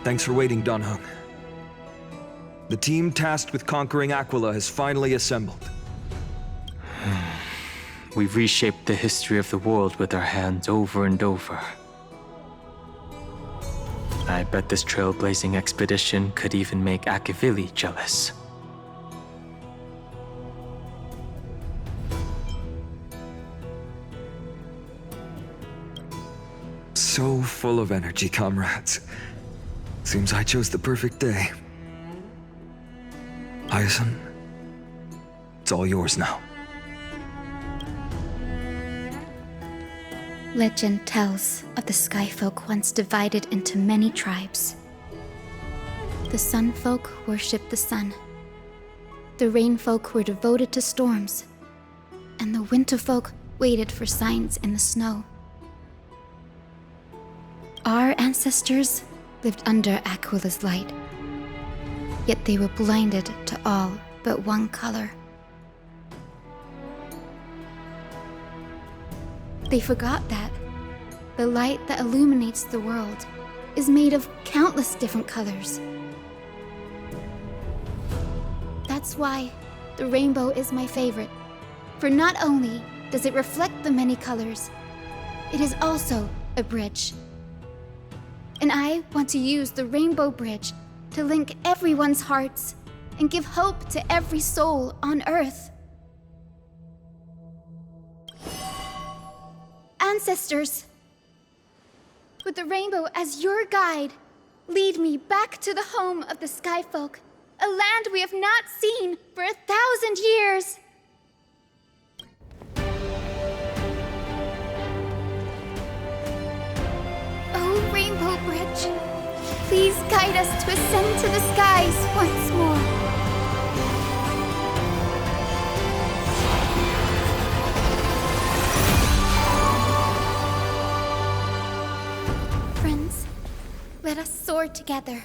Thanks for waiting, Donhung. The team tasked with conquering Aquila has finally assembled. We've reshaped the history of the world with our hands over and over. I bet this trailblazing expedition could even make Akivili jealous. So full of energy, comrades. Seems I chose the perfect day. Hyacin, it's all yours now. Legend tells of the Skyfolk once divided into many tribes. The Sunfolk worshipped the sun. The Rainfolk were devoted to storms. And the Winterfolk waited for signs in the snow. Our ancestors lived under Aquila's light. Yet they were blinded to all but one color. They forgot that the light that illuminates the world is made of countless different colors. That's why the rainbow is my favorite, for not only does it reflect the many colors, it is also a bridge. And I want to use the Rainbow Bridge to link everyone's hearts and give hope to every soul on Earth. Ancestors, with the rainbow as your guide, lead me back to the home of the Skyfolk, a land we have not seen for 1,000 years. Oh, Rainbow Bridge, please guide us to ascend to the skies once more. Friends, let us soar together.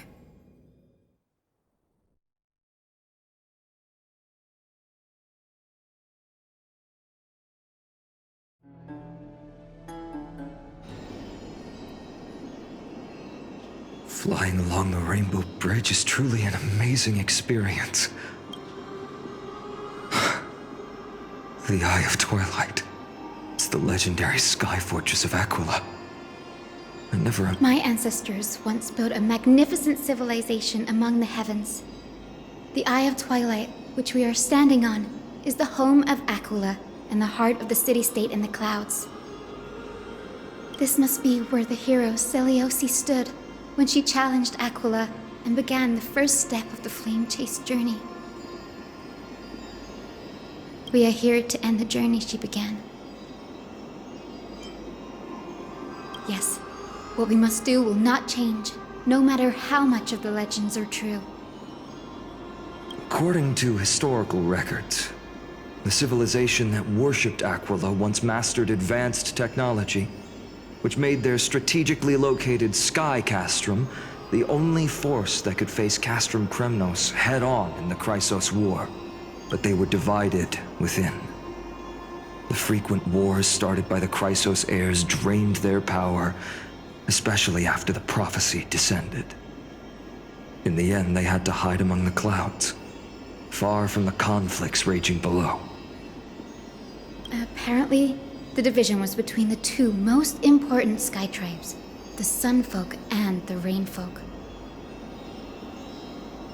Flying along the Rainbow Bridge is truly an amazing experience. The Eye of Twilight. It's the legendary sky fortress of Aquila. My ancestors once built a magnificent civilization among the heavens. The Eye of Twilight, which we are standing on, is the home of Aquila and the heart of the city-state in the clouds. This must be where the hero Celiosi stood when she challenged Aquila and began the first step of the flame chase journey. We are here to end the journey she began. Yes. What we must do will not change, no matter how much of the legends are true. According to historical records, the civilization that worshipped Aquila once mastered advanced technology, which made their strategically located Sky Castrum the only force that could face Castrum Kremnos head-on in the Chrysos War. But they were divided within. The frequent wars started by the Chrysos heirs drained their power, especially after the prophecy descended. In the end, they had to hide among the clouds, far from the conflicts raging below. Apparently, the division was between the two most important sky tribes, the Sunfolk and the Rainfolk.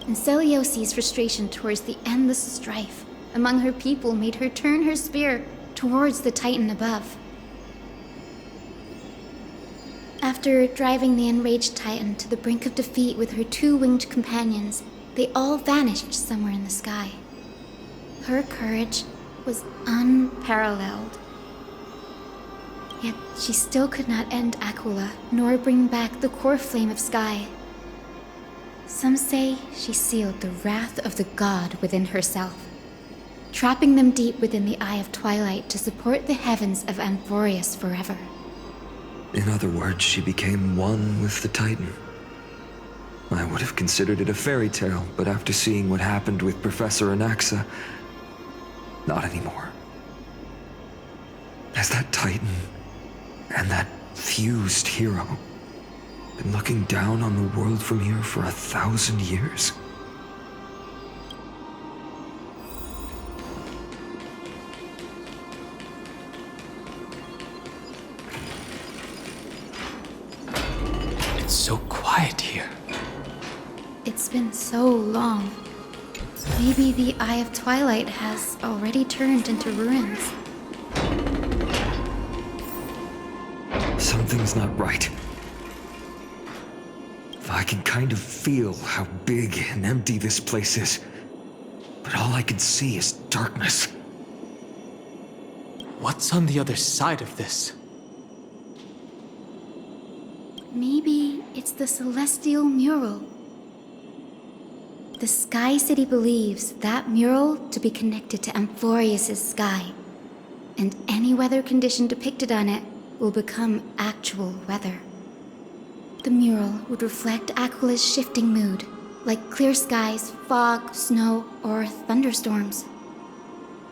And Celiosi's frustration towards the endless strife among her people made her turn her spear towards the Titan above. After driving the enraged Titan to the brink of defeat with her two-winged companions, they all vanished somewhere in the sky. Her courage was unparalleled. Yet she still could not end Aquila, nor bring back the core flame of Sky. Some say she sealed the wrath of the god within herself, trapping them deep within the Eye of Twilight to support the heavens of Amphorius forever. In other words, she became one with the Titan. I would have considered it a fairy tale, but after seeing what happened with Professor Anaxa, not anymore. As that Titan and that fused hero, Been looking down on the world from here for 1,000 years? It's so quiet here. It's been so long. Maybe the Eye of Twilight has already turned into ruins. Something's not right. I can kind of feel how big and empty this place is. But all I can see is darkness. What's on the other side of this? Maybe it's the celestial mural. The Sky City believes that mural to be connected to Amphorius' sky, and any weather condition depicted on it will become actual weather. The mural would reflect Aquila's shifting mood, like clear skies, fog, snow, or thunderstorms.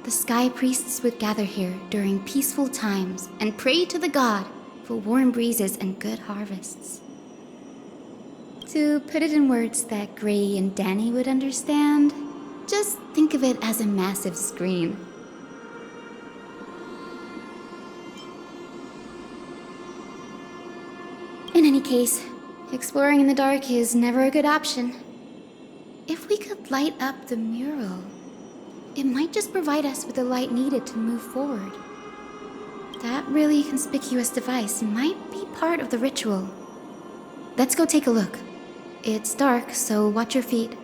The sky priests would gather here during peaceful times and pray to the god for warm breezes and good harvests. To put it in words that Gray and Danny would understand, just think of it as a massive screen. In any case, exploring in the dark is never a good option. If we could light up the mural, it might just provide us with the light needed to move forward. That really conspicuous device might be part of the ritual. Let's go take a look. It's dark, so watch your feet.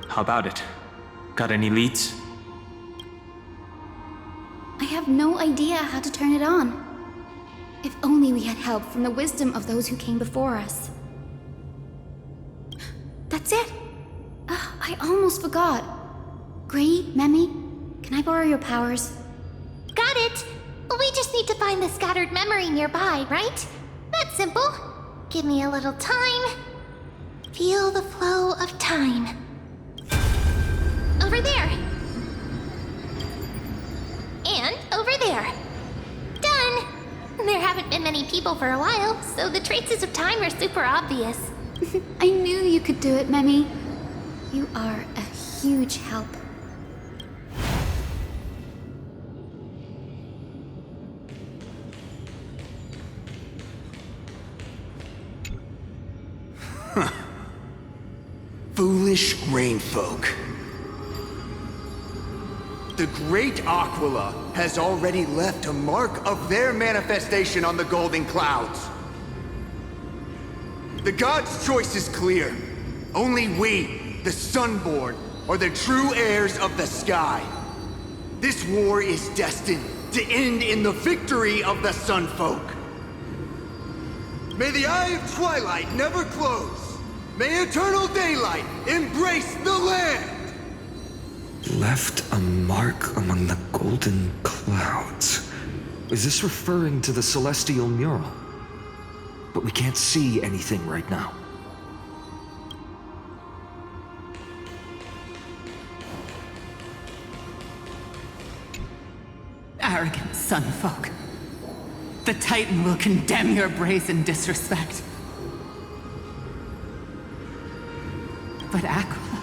How about it? Got any leads? I have no idea how to turn it on. If only we had help from the wisdom of those who came before us. That's it! I almost forgot. Gray, Memi, can I borrow your powers? Got it! We just need to find the scattered memory nearby, right? That's simple. Give me a little time. Feel the flow of time. Over there. And over there. Done! There haven't been many people for a while, so the traces of time are super obvious. I knew you could do it, Memi. You are a huge help. Foolish grain folk. The great Aquila has already left a mark of their manifestation on the golden clouds. The gods' choice is clear. Only we, the Sunborn, are the true heirs of the sky. This war is destined to end in the victory of the Sunfolk. May the Eye of Twilight never close. May eternal daylight embrace the land! Left a mark among the golden clouds. Is this referring to the celestial mural? But we can't see anything right now. Arrogant Sunfolk. The Titan will condemn your brazen disrespect. But Aquila,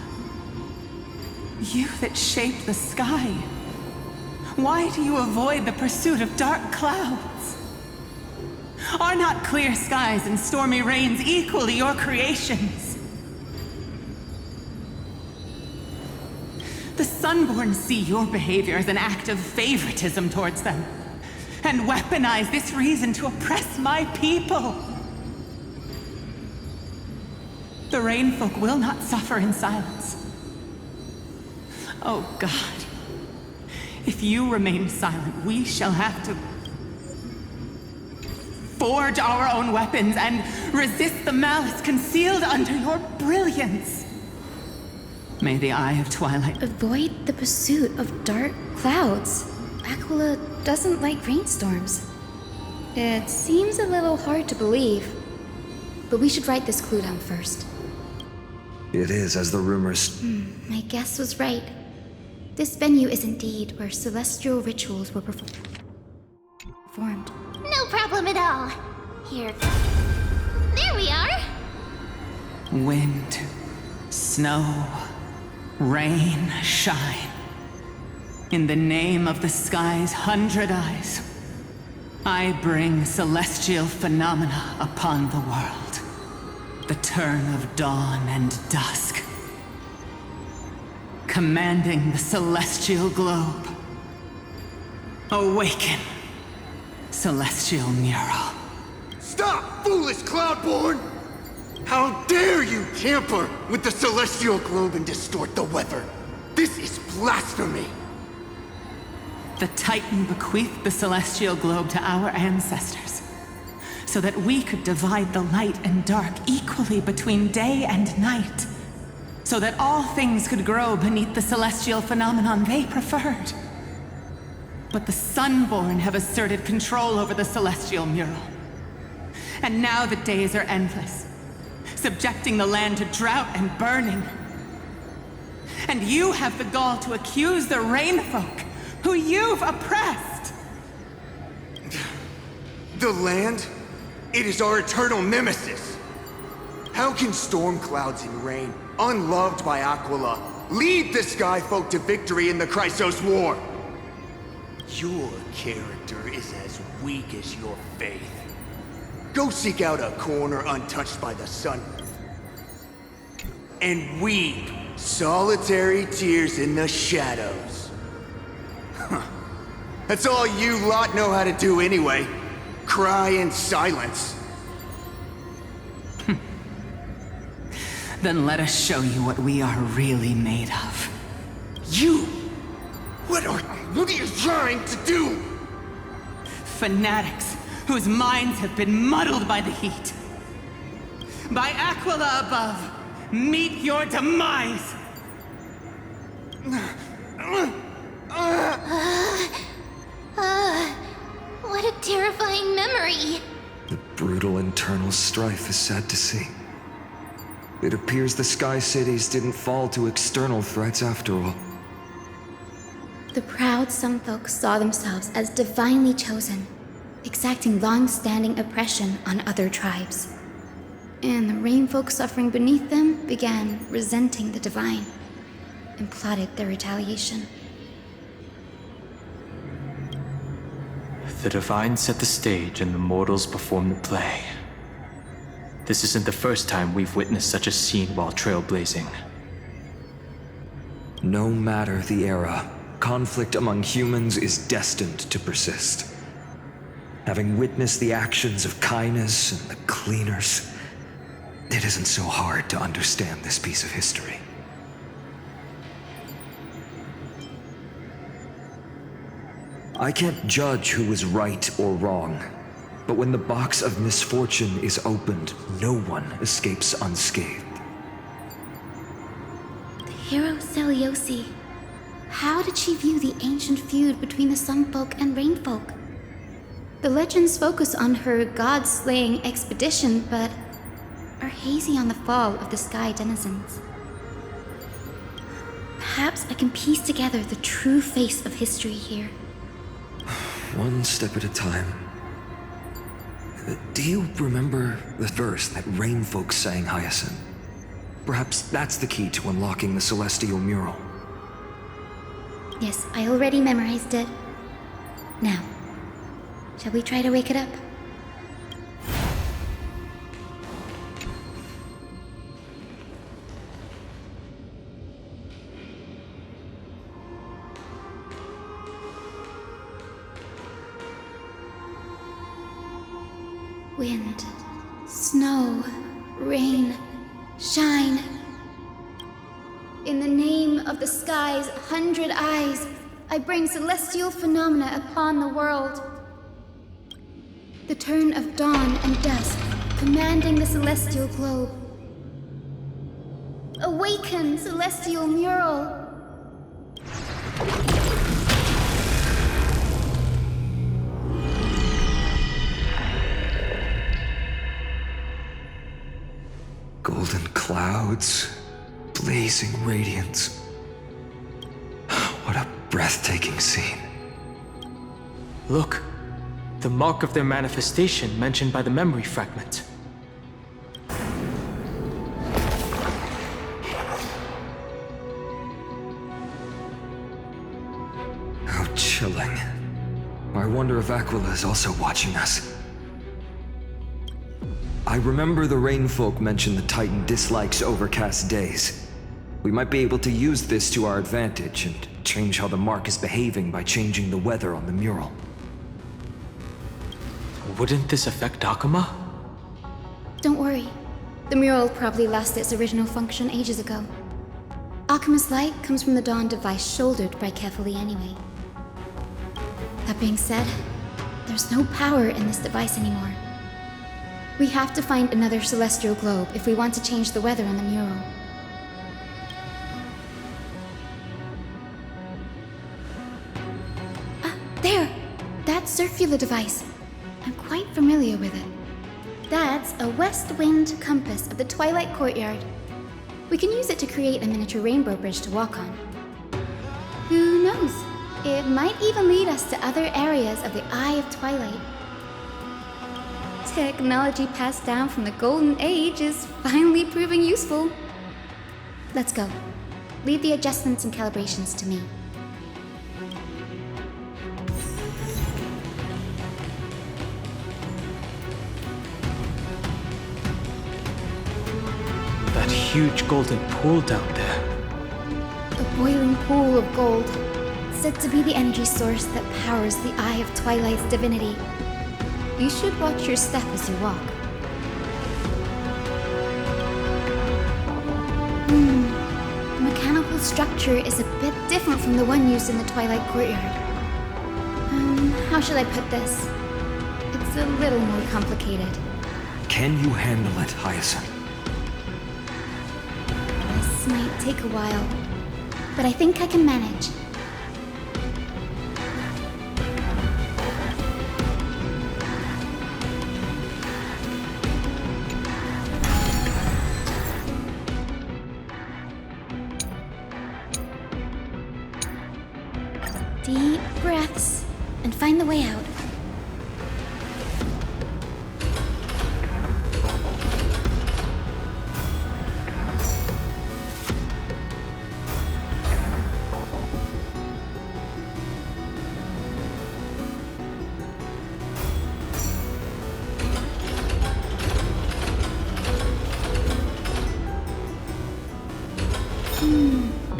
you that shape the sky, why do you avoid the pursuit of dark clouds? Are not clear skies and stormy rains equally your creations? The Sunborn see your behavior as an act of favoritism towards them, and weaponize this reason to oppress my people. The Rainfolk will not suffer in silence. Oh God, if you remain silent, we shall have to forge our own weapons and resist the malice concealed under your brilliance. May the Eye of Twilight Avoid the pursuit of dark clouds. Aquila doesn't like rainstorms. It seems a little hard to believe, but we should write this clue down first. It is, as the rumors... My guess was right. This venue is indeed where celestial rituals were performed. No problem at all. Here. There we are. Wind, snow, rain, shine. In the name of the sky's 100 eyes, I bring celestial phenomena upon the world. The turn of dawn and dusk. Commanding the celestial globe. Awaken, celestial mural. Stop, foolish Cloudborn! How dare you tamper with the celestial globe and distort the weather? This is blasphemy! The Titan bequeathed the celestial globe to our ancestors, so that we could divide the light and dark equally between day and night, so that all things could grow beneath the celestial phenomenon they preferred. But the Sunborn have asserted control over the celestial mural. And now the days are endless, subjecting the land to drought and burning. And you have the gall to accuse the Rainfolk, who you've oppressed! The land? It is our eternal nemesis! How can storm clouds and rain, unloved by Aquila, lead the Skyfolk to victory in the Chrysos War? Your character is as weak as your faith. Go seek out a corner untouched by the sun, and weep solitary tears in the shadows. Huh. That's all you lot know how to do anyway. Cry in silence. Then let us show you what we are really made of. You? What are you trying to do? Fanatics whose minds have been muddled by the heat. By Aquila above, meet your demise! What a terrifying memory. The brutal internal strife is sad to see. It appears the Sky Cities didn't fall to external threats after all. The proud Sunfolk saw themselves as divinely chosen, exacting long-standing oppression on other tribes. And the Rainfolk suffering beneath them began resenting the divine and plotted their retaliation. The divine set the stage and the mortals perform the play. This isn't the first time we've witnessed such a scene while trailblazing. No matter the era, conflict among humans is destined to persist. Having witnessed the actions of Kindness and the Cleaners, it isn't so hard to understand this piece of history. I can't judge who is right or wrong, but when the box of misfortune is opened, no one escapes unscathed. The hero Celiosi. How did she view the ancient feud between the Sunfolk and Rainfolk? The legends focus on her god-slaying expedition, but are hazy on the fall of the Sky denizens. Perhaps I can piece together the true face of history here. One step at a time. Do you remember the verse that Rainfolk sang, Hyacinth? Perhaps that's the key to unlocking the celestial mural. Yes, I already memorized it. Now, shall we try to wake it up? Wind, snow, rain, shine. In the name of the sky's 100 eyes, I bring celestial phenomena upon the world. The turn of dawn and dusk, commanding the celestial globe. Awaken, celestial mural! Golden clouds, blazing radiance. What breathtaking scene. Look, the mark of their manifestation mentioned by the memory fragment. How chilling. I wonder if Aquila is also watching us. I remember the Rainfolk mentioned the Titan dislikes overcast days. We might be able to use this to our advantage and change how the mark is behaving by changing the weather on the mural. Wouldn't this affect Akuma? Don't worry. The mural probably lost its original function ages ago. Akuma's light comes from the Dawn device shouldered by Kefali anyway. That being said, there's no power in this device anymore. We have to find another celestial globe if we want to change the weather on the mural. Ah, there! That circular device. I'm quite familiar with it. That's a west wind compass of the Twilight Courtyard. We can use it to create a miniature rainbow bridge to walk on. Who knows? It might even lead us to other areas of the Eye of Twilight. Technology passed down from the Golden Age is finally proving useful. Let's go. Leave the adjustments and calibrations to me. That huge golden pool down there. A boiling pool of gold, said to be the energy source that powers the Eye of Twilight's divinity. You should watch your step as you walk. The mechanical structure is a bit different from the one used in the Twilight Courtyard. How should I put this? It's a little more complicated. Can you handle it, Hyacinth? This might take a while, but I think I can manage. Deep breaths and find the way out.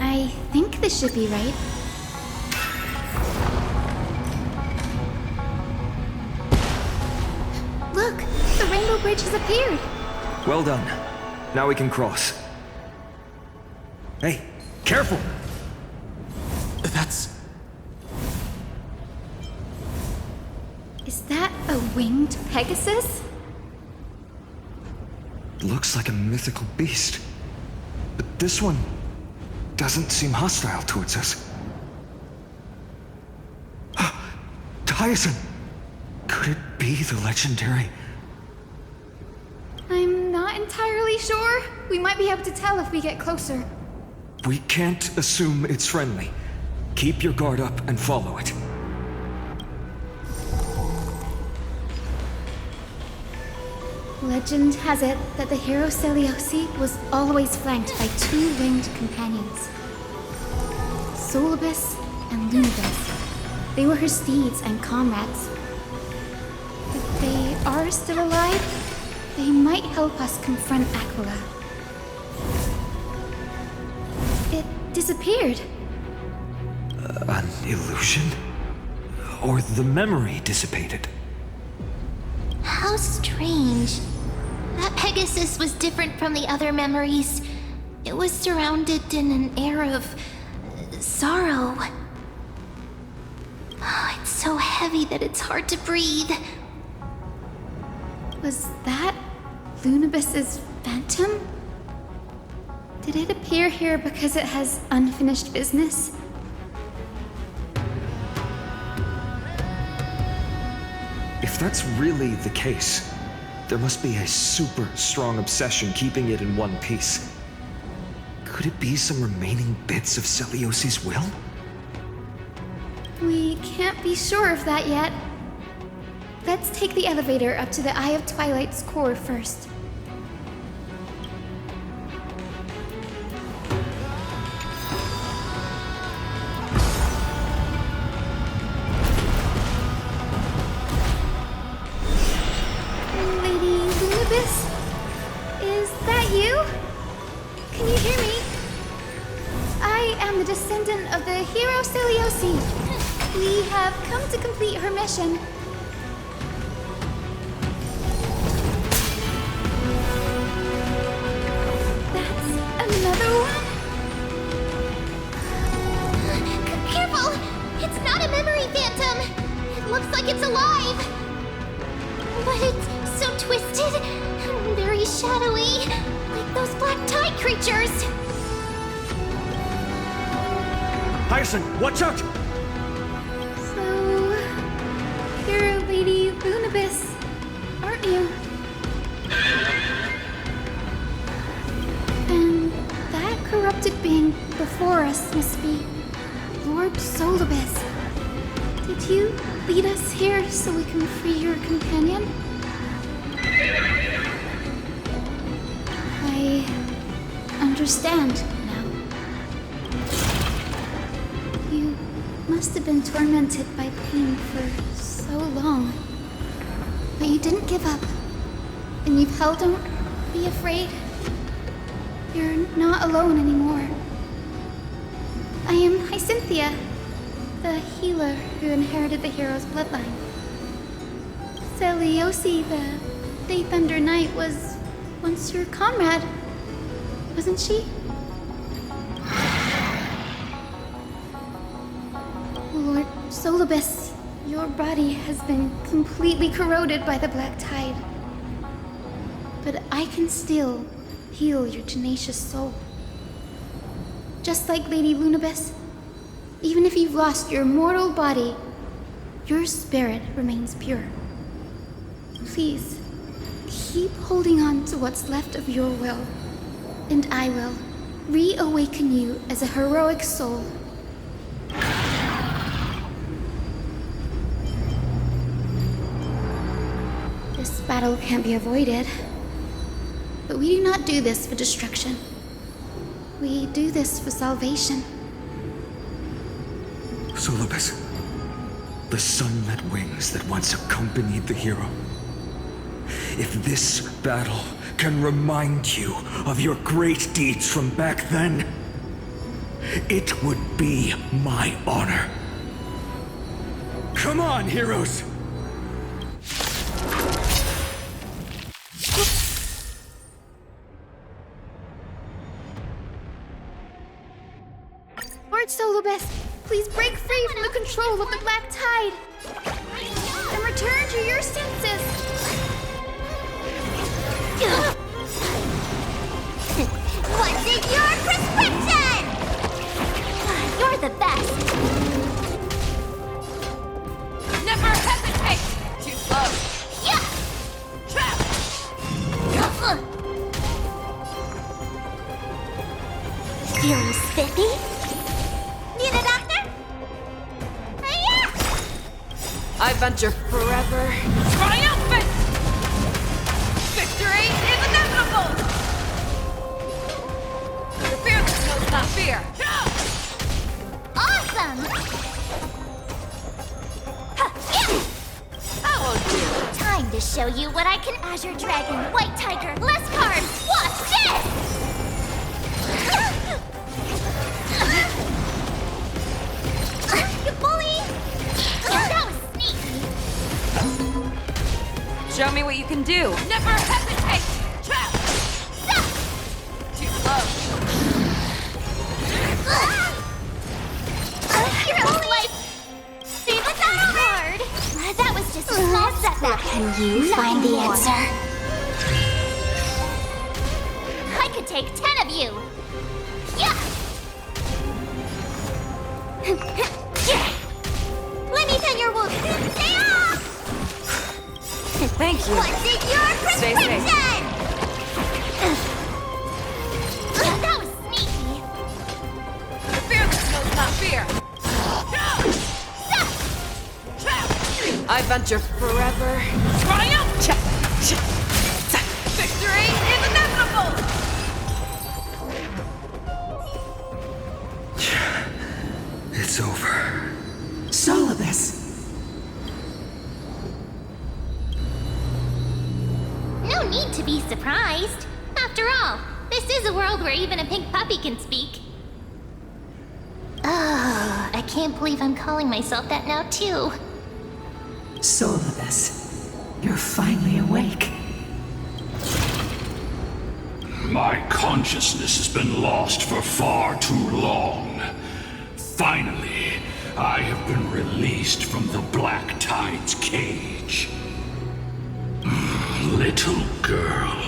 I think this should be right. Look, the rainbow bridge has appeared. Well done. Now we can cross. Hey, careful! That's... Is that a winged Pegasus? Looks like a mythical beast. But this one doesn't seem hostile towards us. Hyacinth! Could it be the legendary? I'm not entirely sure. We might be able to tell if we get closer. We can't assume it's friendly. Keep your guard up and follow it. Legend has it that the hero Celiosi was always flanked by two winged companions. Solibus and Lunibus. They were her steeds and comrades. If they are still alive, they might help us confront Aquila. It disappeared. An illusion? Or the memory dissipated? How strange. That Pegasus was different from the other memories. It was surrounded in an air of sorrow. Oh, it's so heavy that it's hard to breathe. Was that Lunibus's phantom? Did it appear here because it has unfinished business? If that's really the case, there must be a super strong obsession keeping it in one piece. Could it be some remaining bits of Celiosi's will? We can't be sure of that yet. Let's take the elevator up to the Eye of Twilight's core first. Lady Lunibus? Is that you? Can you hear me? I am the descendant of the hero Celiosi. We have come to complete her mission. That's another one? Careful! It's not a memory phantom! It looks like it's alive! But it's so twisted, and very shadowy, like those black tide creatures! Hyacinth, watch out! So, you're Lady Lunibus, aren't you? And that corrupted being before us must be Lord Solibus. Did you lead us here so we can free your companion? I understand now. You must have been tormented by pain for so long. But you didn't give up. And you've held on. Be afraid. You're not alone anymore. I am Hyacinthia, the healer who inherited the hero's bloodline. Celiosi, the Day Thunder Knight, was once your comrade, wasn't she? Lord Solibus, your body has been completely corroded by the black tide. But I can still heal your tenacious soul. Just like Lady Lunibus, even if you've lost your mortal body, your spirit remains pure. Please, keep holding on to what's left of your will, and I will reawaken you as a heroic soul. This battle can't be avoided, but we do not do this for destruction. We do this for salvation. Solibus, the sun that wings that once accompanied the hero. If this battle can remind you of your great deeds from back then, it would be my honor. Come on, heroes! Lord Solibus, please break free from the control of the black tide and return to your senses. What's in your prescription? You're the best. Never hesitate! Too slow. Yeah! Trap! Feeling spiffy? Need a doctor? Yeah! I venture forever. Triumphant! Victory is inevitable! The fearless knows not fear. Awesome! I won't do. Time to show you what I can. Azure Dragon, White Tiger, less cards. Watch this! You bully! That was sneaky. Show me what you can do. Never hesitate! Trap! Too slow. Hero's life! What's that card? That was just a small setback. Can you find the answer? I could take 10 of you. Yeah! Let me tend your wound. Stay off! Thank you. What's in your Stay prescription? safe. That was sneaky. The fearless knows not fear. So, I venture forever. Triumph! Victory is inevitable! It's over. Solibus! No need to be surprised. After all, this is a world where even a pink puppy can speak. Oh, I can't believe I'm calling myself that now, too. Solibus, you're finally awake. My consciousness has been lost for far too long. Finally, I have been released from the Black Tide's cage. Little girl,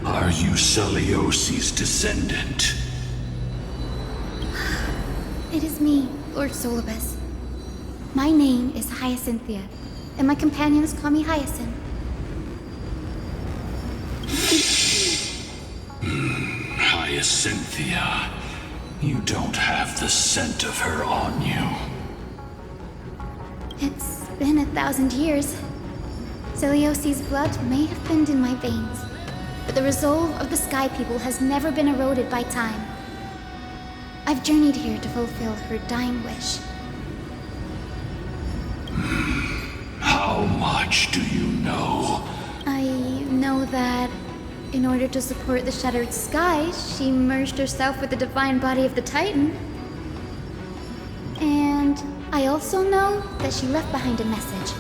are you Celiosi's descendant? It is me, Lord Solibus. My name is Hyacinthia, and my companions call me Hyacinth. Hyacinthia, you don't have the scent of her on you. It's been 1,000 years. Celiosi's blood may have thinned in my veins, but the resolve of the Sky People has never been eroded by time. I've journeyed here to fulfill her dying wish. How much do you know? I know that in order to support the shattered sky, she merged herself with the divine body of the Titan. And I also know that she left behind a message,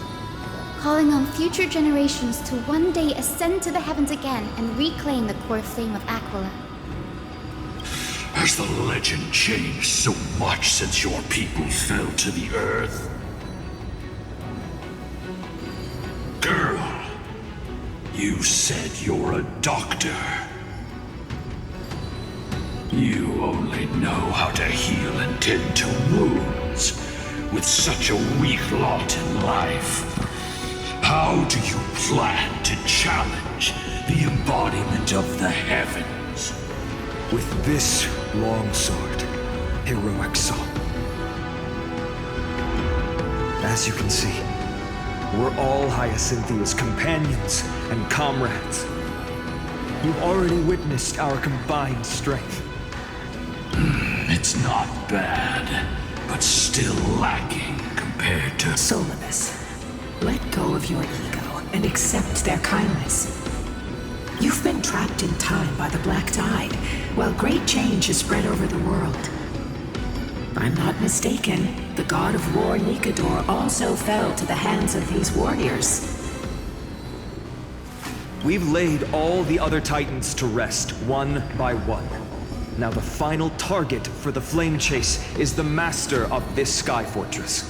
calling on future generations to one day ascend to the heavens again and reclaim the core flame of Aquila. Has the legend changed so much since your people fell to the earth? Girl, you said you're a doctor. You only know how to heal and tend to wounds with such a weak lot in life. How do you plan to challenge the embodiment of the heavens? With this longsword, heroic soul. As you can see, we're all Hyacinthia's companions and comrades. You've already witnessed our combined strength. It's not bad, but still lacking compared to... Solibus, let go of your ego and accept their kindness. You've been trapped in time by the Black Tide, while great change has spread over the world. If I'm not mistaken, the god of war Nikador also fell to the hands of these warriors. We've laid all the other Titans to rest, one by one. Now the final target for the flame chase is the master of this sky fortress.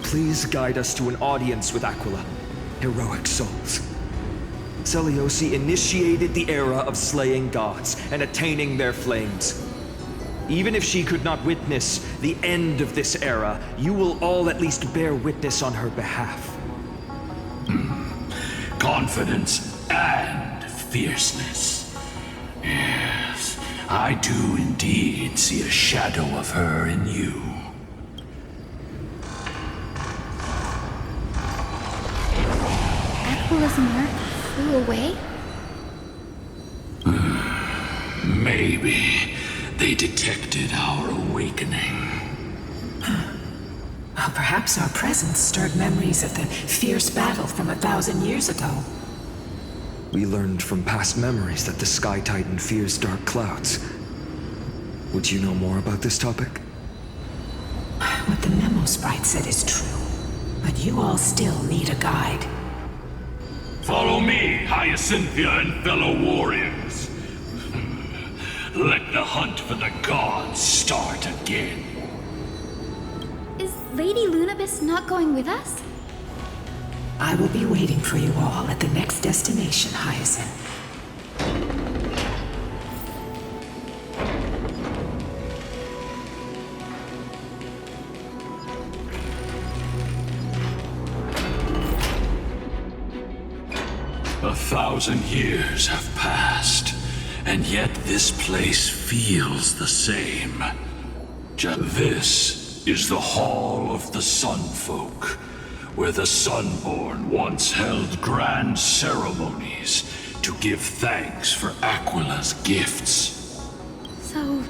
Please guide us to an audience with Aquila, heroic souls. Celiosi initiated the era of slaying gods and attaining their flames. Even if she could not witness the end of this era, you will all at least bear witness on her behalf. Confidence and fierceness. Yes, I do indeed see a shadow of her in you. Aquila's mark flew away? Maybe they detected our awakening. Well, perhaps our presence stirred memories of the fierce battle from 1,000 years ago. We learned from past memories that the Sky Titan fears dark clouds. Would you know more about this topic? What the memo sprite said is true, but you all still need a guide. Follow me, Hyacinthia and fellow warriors. Let the hunt for the gods start again. Is Lady Lunabis not going with us? I will be waiting for you all at the next destination, Hyacinth. A 1,000 years have passed, and yet this place feels the same. This is the Hall of the Sun Folk, where the Sunborn once held grand ceremonies to give thanks for Aquila's gifts. So,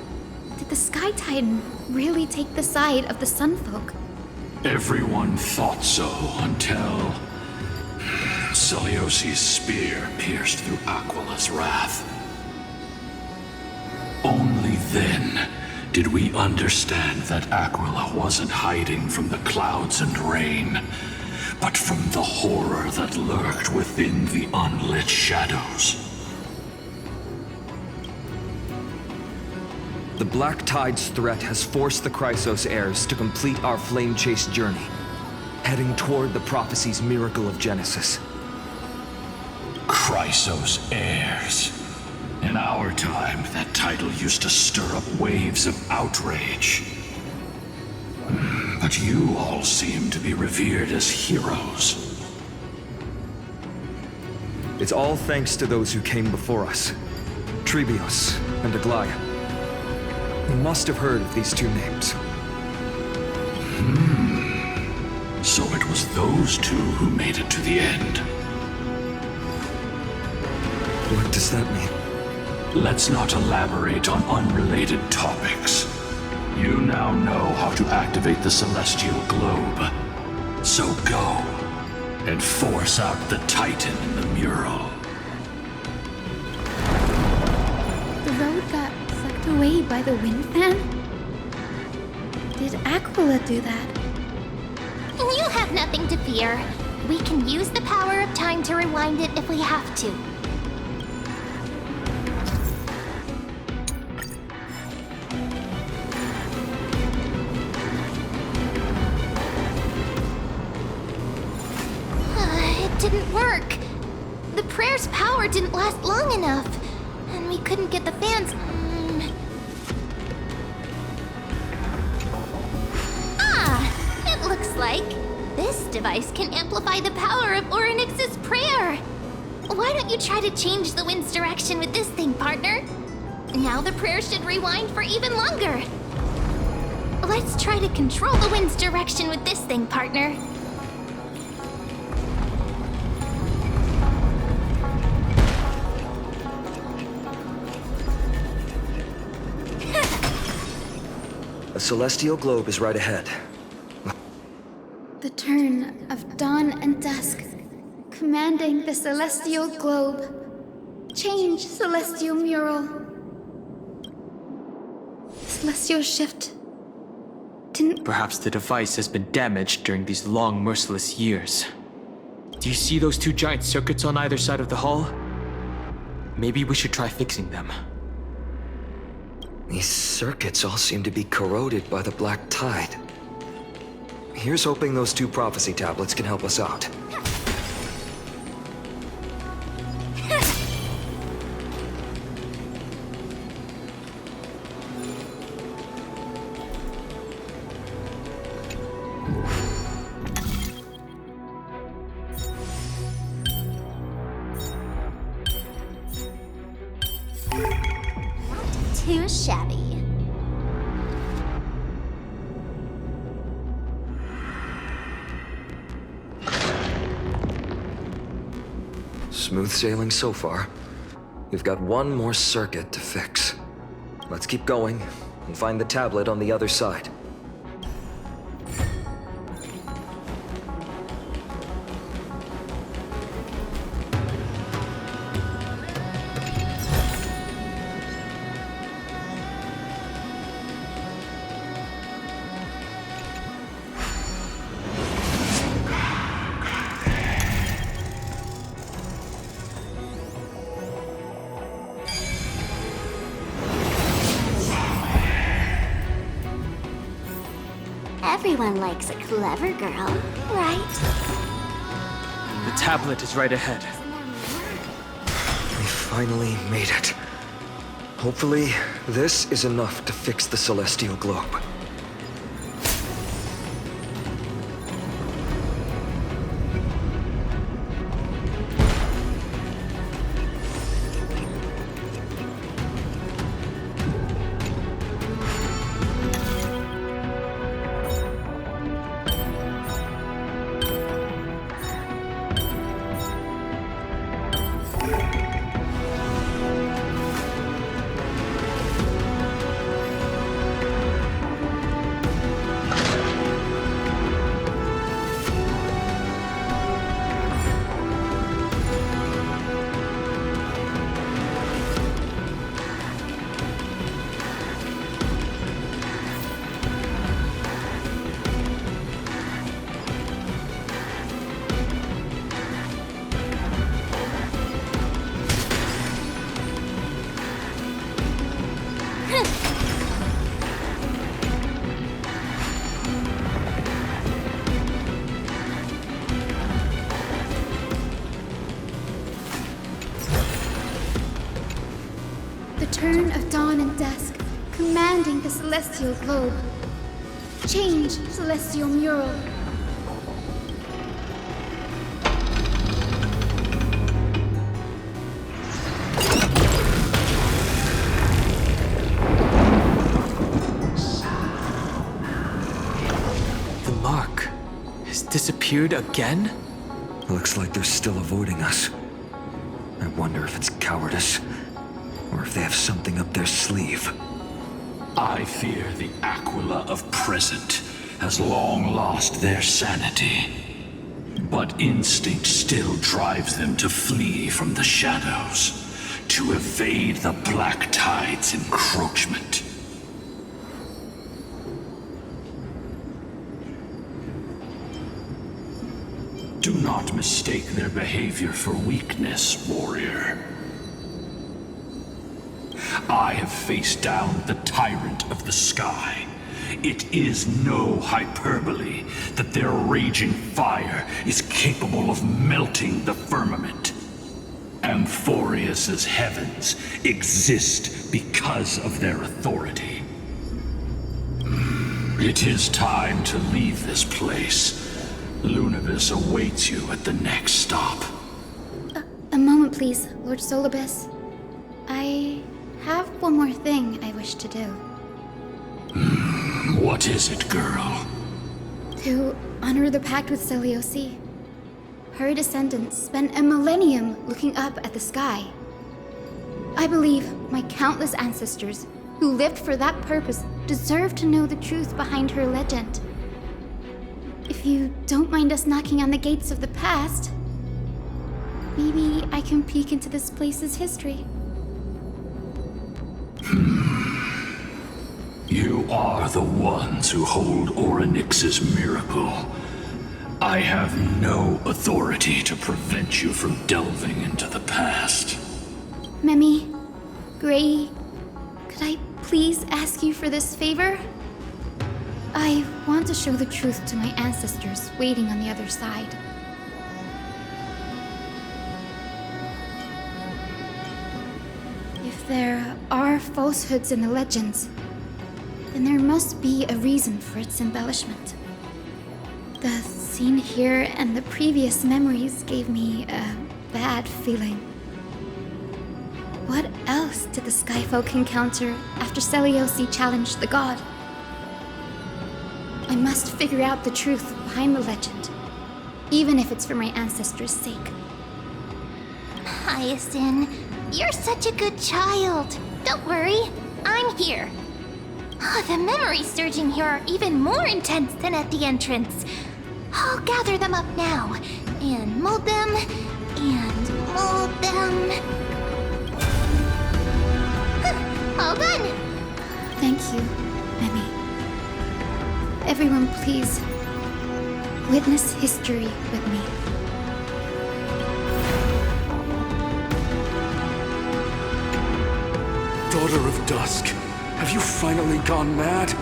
did the Sky Titan really take the side of the Sunfolk? Everyone thought so until Celiosi's spear pierced through Aquila's wrath. Only then did we understand that Aquila wasn't hiding from the clouds and rain, but from the horror that lurked within the unlit shadows. The Black Tide's threat has forced the Chrysos heirs to complete our flame chase journey, heading toward the prophecy's miracle of Genesis. Chrysos heirs. In our time, that title used to stir up waves of outrage. But you all seem to be revered as heroes. It's all thanks to those who came before us, Trebios and Aglaya. You must have heard of these two names. So it was those two who made it to the end. What does that mean? Let's not elaborate on unrelated topics. You now know how to activate the celestial globe. So go and force out the Titan in the mural. The road got sucked away by the wind fan? Did Aquila do that? You have nothing to fear. We can use the power of time to rewind it if we have to. It didn't work. The prayer's power didn't last long enough, and we couldn't get the fans. It looks like this device can amplify the power of Orynyx's prayer. Why don't you try to change the wind's direction with this thing, partner? Now the prayer should rewind for even longer. Let's try to control the wind's direction with this thing, partner. A celestial globe is right ahead. The turn of dawn and dusk, commanding the celestial globe. Change, celestial mural. Celestial shift didn't. Perhaps the device has been damaged during these long, merciless years. Do you see those two giant circuits on either side of the hull? Maybe we should try fixing them. These circuits all seem to be corroded by the Black Tide. Here's hoping those two prophecy tablets can help us out. Too shabby. Smooth sailing so far. We've got one more circuit to fix. Let's keep going and find the tablet on the other side. Everyone likes a clever girl, right? The tablet is right ahead. We finally made it. Hopefully, this is enough to fix the celestial globe. dusk, commanding the celestial globe. Change, celestial mural. The mark has disappeared again? Looks like they're still avoiding us. I wonder if it's cowardice, or if they have something up their sleeve. I fear the Aquila of present has long lost their sanity. But instinct still drives them to flee from the shadows, to evade the Black Tide's encroachment. Do not mistake their behavior for weakness, warrior. I have faced down the tyrant of the sky. It is no hyperbole that their raging fire is capable of melting the firmament. Amphorius's heavens exist because of their authority. It is time to leave this place. Lunavis awaits you at the next stop. A moment, please, Lord Solibus. I have one more thing I wish to do. What is it, girl? To honor the pact with Celiosi. Her descendants spent a millennium looking up at the sky. I believe my countless ancestors who lived for that purpose deserve to know the truth behind her legend. If you don't mind us knocking on the gates of the past, maybe I can peek into this place's history. You are the ones who hold Orynyx's miracle. I have no authority to prevent you from delving into the past. Memi, Gray, could I please ask you for this favor? I want to show the truth to my ancestors waiting on the other side. If there are falsehoods in the legends, then there must be a reason for its embellishment. The scene here and the previous memories gave me a bad feeling. What else did the Skyfolk encounter after Celiosi challenged the god? I must figure out the truth behind the legend, even if it's for my ancestors' sake. Hyacinth, you're such a good child. Don't worry, I'm here. Oh, the memories surging here are even more intense than at the entrance. I'll gather them up now, and mold them, and mold them. All done! Thank you, Memi. Everyone, please, witness history with me. Daughter of Dusk, have you finally gone mad?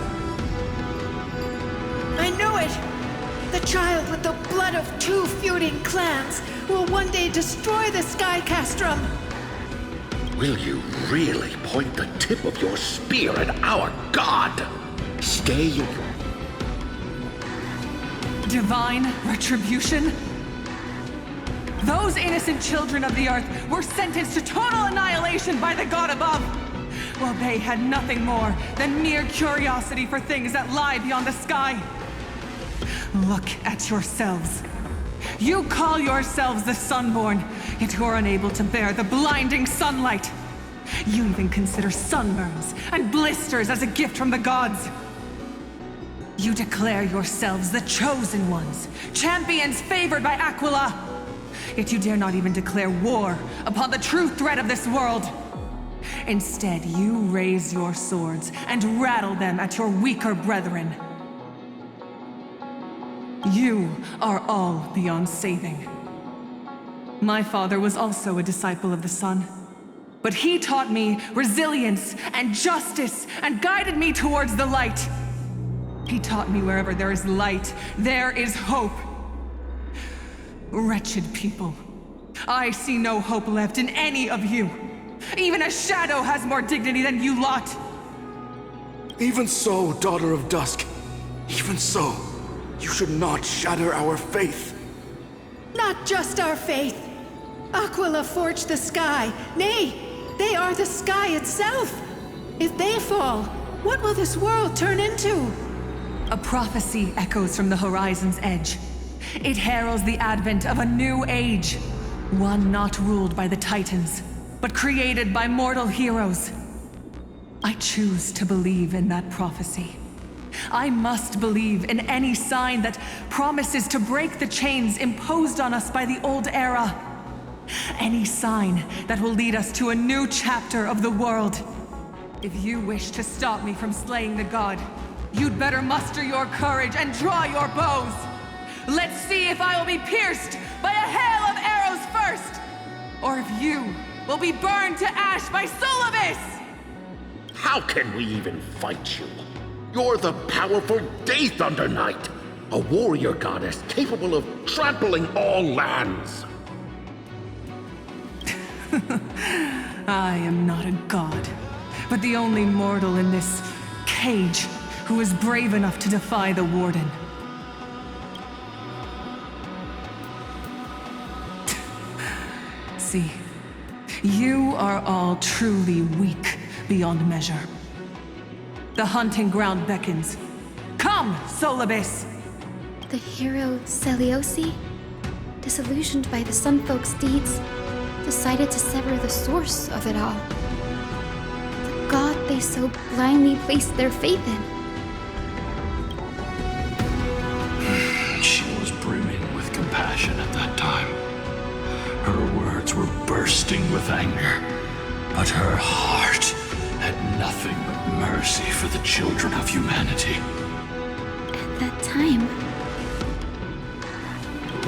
I knew it! The child with the blood of 2 feuding clans will one day destroy the Sky Castrum! Will you really point the tip of your spear at our god? Stay in your... Divine retribution? Those innocent children of the Earth were sentenced to total annihilation by the god above, while they had nothing more than mere curiosity for things that lie beyond the sky. Look at yourselves. You call yourselves the Sunborn, yet you're unable to bear the blinding sunlight. You even consider sunburns and blisters as a gift from the gods. You declare yourselves the chosen ones, champions favored by Aquila. Yet you dare not even declare war upon the true threat of this world. Instead, you raise your swords and rattle them at your weaker brethren. You are all beyond saving. My father was also a disciple of the sun, but he taught me resilience and justice and guided me towards the light. He taught me wherever there is light, there is hope. Wretched people, I see no hope left in any of you. Even a shadow has more dignity than you lot. Even so, Daughter of Dusk, even so, you should not shatter our faith. Not just our faith. Aquila forged the sky. Nay, they are the sky itself. If they fall, what will this world turn into? A prophecy echoes from the horizon's edge. It heralds the advent of a new age. One not ruled by the Titans, but created by mortal heroes. I choose to believe in that prophecy. I must believe in any sign that promises to break the chains imposed on us by the old era. Any sign that will lead us to a new chapter of the world. If you wish to stop me from slaying the god, you'd better muster your courage and draw your bows. Let's see if I will be pierced by a hail of arrows first, or if you will be burned to ash by Solobis! How can we even fight you? You're the powerful Day Thunder Knight, a warrior goddess capable of trampling all lands. I am not a god, but the only mortal in this cage who is brave enough to defy the Warden. See, you are all truly weak beyond measure. The hunting ground beckons. Come, Solobis! The hero Celiosi, disillusioned by the Sunfolk's deeds, decided to sever the source of it all. The god they so blindly placed their faith in. She was brimming with compassion at that time. Her words were bursting with anger, but her heart had nothing but mercy for the children of humanity. At that time,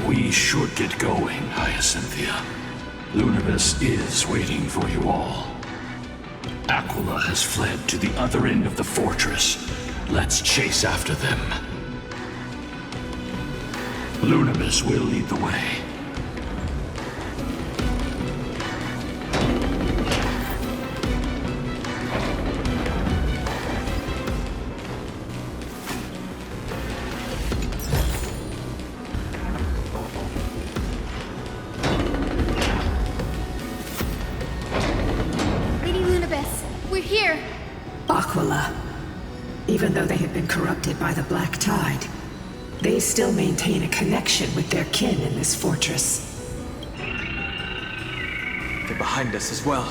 We should get going, Hyacinthia. Lunibus is waiting for you all. Aquila has fled to the other end of the fortress. Let's chase after them. Lunibus will lead the way. Lady Lunibus, we're here. Aquila. Even though they have been corrupted by the Black Tide, they still maintain a connection with their kin in this fortress. They're behind us as well.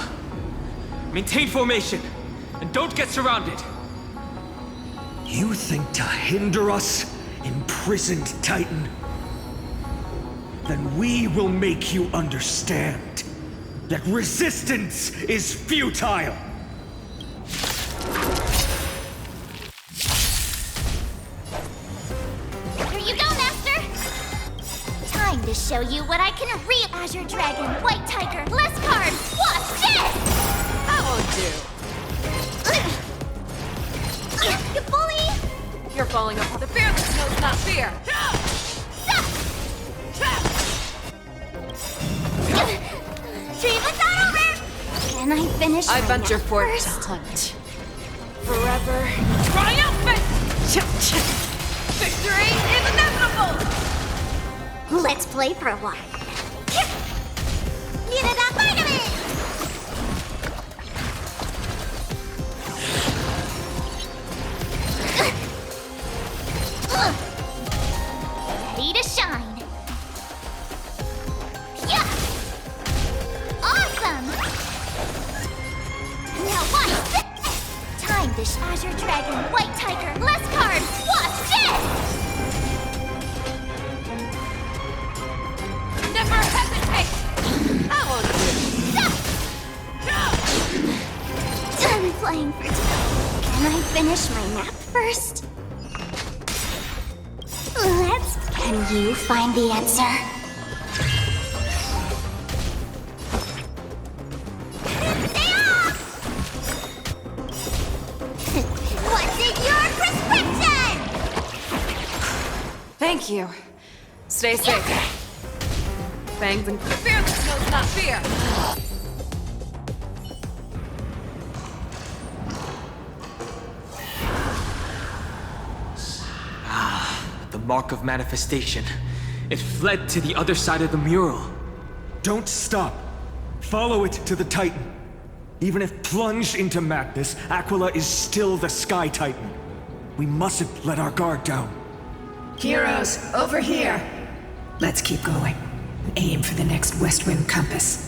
Maintain formation, and don't get surrounded. You think to hinder us, imprisoned Titan? Then we will make you understand that resistance is futile! Here you go, Master! Time to show you what I can read. Azure Dragon, White Tiger, less cards! Watch this! That won't do. You bully! You're falling apart. The fearless knows not fear. Treatment's not over! Can I finish I my venture nap forth first? to hunt. Forever triumphant! Victory is inevitable! Let's play for a while. Needed a vitamin! Ready to shine. Yeah! Awesome! Now watch this! Time to Azure Dragon, White Tiger, less cards! Watch this! Never hesitate! That won't do. I'm playing for time. Can I finish my nap first? Can you find the answer? Stay off! What's in your prescription? Thank you. Stay safe. Fangs and the fearless knows not fear. The mark of manifestation. It fled to the other side of the mural. Don't stop. Follow it to the Titan. Even if plunged into madness, Aquila is still the Sky Titan. We mustn't let our guard down. Heroes, over here. Let's keep going. Aim for the next west wind compass.